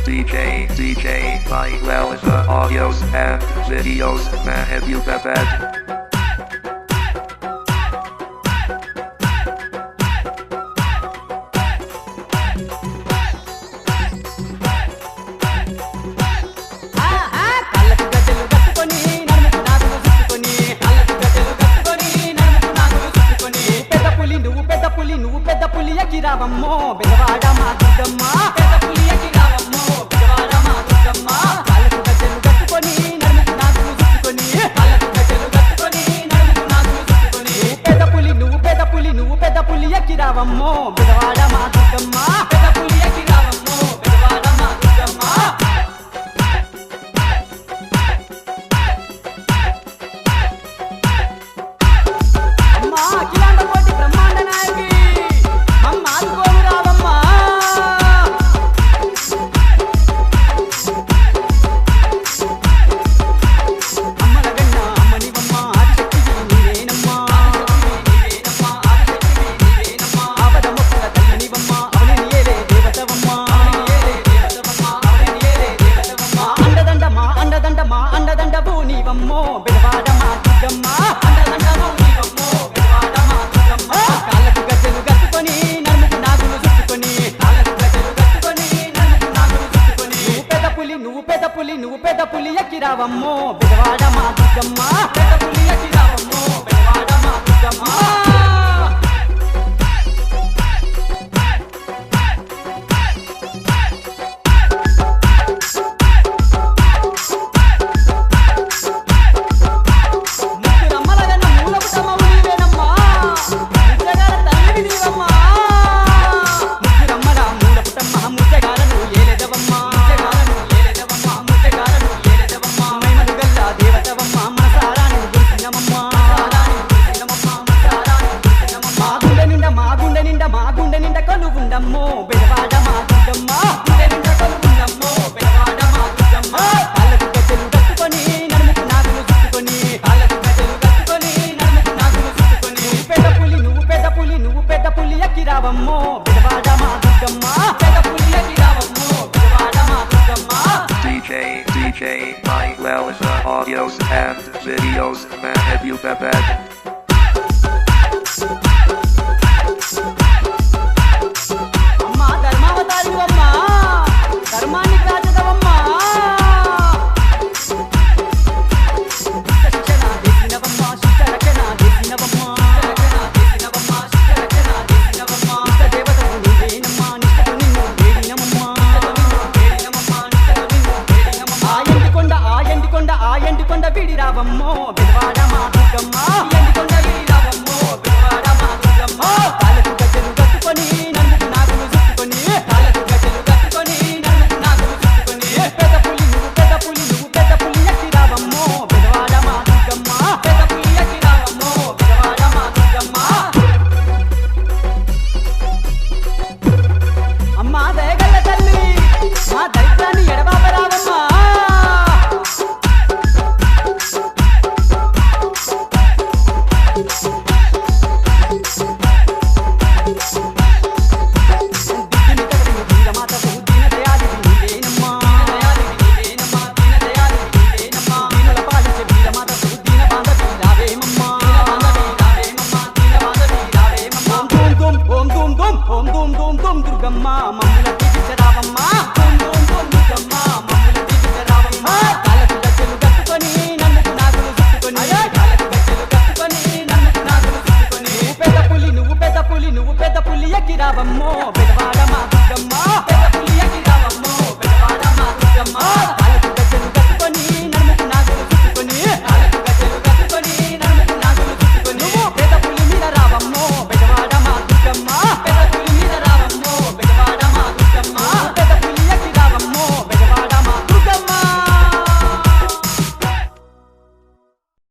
DJ Mike Welza audios and videos Mahbubabad. నువ్వు పెద్ద పులి ఎక్కిరావమ్మో బెదవాడ మా దుర్గమ్మ పెద్ద పులి ఎక్కిరావమ్మో బెదవాడ మా దుర్గమ్మ కాళ్ళకు గజ్జెలు కట్టుకొని నడుముకు నాగులు చుట్టుకొని కాళ్ళకు గజ్జెలు కట్టుకొని నడుముకు నాగులు చుట్టుకొని నువ్వు పెద్ద పులి ఎక్కిరావమ్మో బెదవాడ మా దుర్గమ్మ పెద్ద పులి ఎక్కిరావమ్మో బెదవాడ మా దుర్గమ్మ అమ్మా అఖిలాండ కోటి బ్రహ్మాండ నాయకి నీవమ్మో బెదవాడ మా దుర్గమ్మ అండదండమో నీవమ్మో బెదవాడ మా దుర్గమ్మ కాళ్ళకు గజ్జెలు కట్టుకొని నడుముకు నాగులు చుట్టుకొని కాళ్ళకు గజ్జెలు కట్టుకొని నడుముకు నాగులు చుట్టుకొని నువ్వు పెద్ద పులి ఎక్కిరావమ్మో బెదవాడ మా దుర్గమ్మ పెద్ద పులి ఎక్కిరావమ్మో బెదవాడ మా దుర్గమ్మ కొలువుండమ్మో బెదవాడ మా దుర్గమ్మ గుండె నిండా కొలువుండమ్మో బెదవాడ మా దుర్గమ్మ కాళ్ళకు గజ్జెలు కట్టుకొని నడుముకు నాగులు చుట్టుకొని కాళ్ళకు గజ్జెలు కట్టుకొని నడుముకు నాగులు చుట్టుకొని నువ్వు పెద్ద పులి ఎక్కిరావమ్మో బెదవాడ మా దుర్గమ్మ పెద్ద పులి ఎక్కిరావమ్మో బెదవాడ మా Durgamma DJ Mike Welza audios and videos Mahbubabad. ధర్మాన్ని కాచదవమ్మా శిక్షణ చేసినవమ్మా శిక్ష రక్షణ చేసినవమ్మా దేవతవు నీవేనమ్మా నిష్టతో నిన్ను వేడినమమ్మా ఆ ఎండికొండ విడిరావమ్మో బెదవాడ మా దుర్గమ్మ ఎండికొండ విడిరావమ్మో బెదవాడ మా దుర్గమ్మ కాళ్ళకు గజ్జెలు కట్టుకొని నడుముకు నాగులు చుట్టుకొని కాళ్ళకు గజ్జెలు కట్టుకొని నడుముకు నాగులు చుట్టుకొని నువ్వు పెద్ద పులి ఎక్కిరావమ్మో బెదవాడ మా దుర్గమ్మ పెద్ద పులి ఎక్కిరావమ్మో బెదవాడ మా దుర్గమ్మ అమ్మా దయగల్ల తల్లి మా దరిద్రాన్ని ఎడబాపరావమ్మా దుర్గమ్మ మమ్ముల దీవించరావమ్మ దుర్గమ్మ మమ్ముల దీవించరావమ్మ కాళ్ళకు గజ్జెలు కట్టుకొని నన్నుకు నాగులు చుట్టుకొని కాళ్ళకు గజ్జెలు కట్టుకొని నన్నుకు నాగులు చుట్టుకొని నువ్వు పెద్ద పులి ఎక్కిరావమ్మో